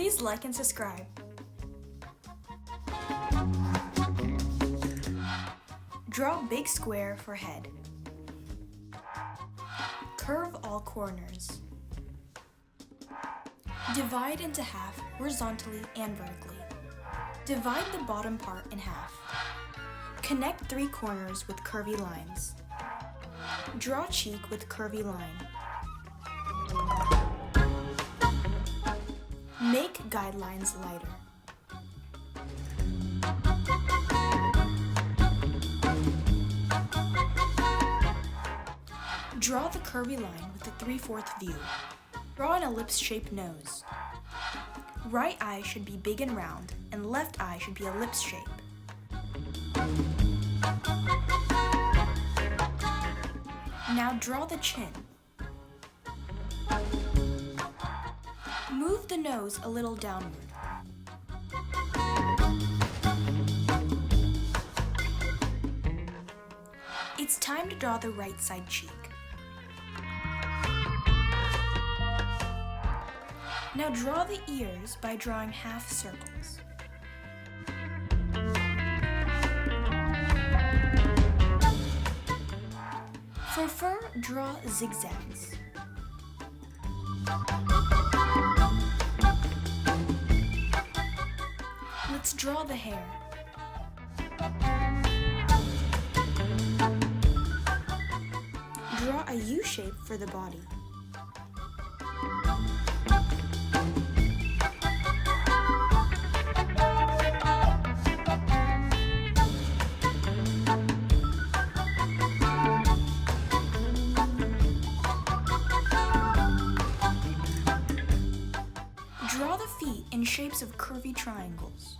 Please like and subscribe. Draw big square for head. Curve all corners. Divide into half horizontally and vertically. Divide the bottom part in half. Connect 3 corners with curvy lines. Draw cheek with curvy line. Make guidelines lighter. Draw the curvy line with a 3/4 view. Draw an ellipse-shaped nose. Right eye should be big and round, and left eye should be ellipse shape. Now draw the chin. Move the nose a little downward. It's time to draw the right side cheek. Now draw the ears by drawing half circles. For fur, draw zigzags. Let's draw the hair. Draw a U shape for the body. Draw the feet in shapes of curvy triangles.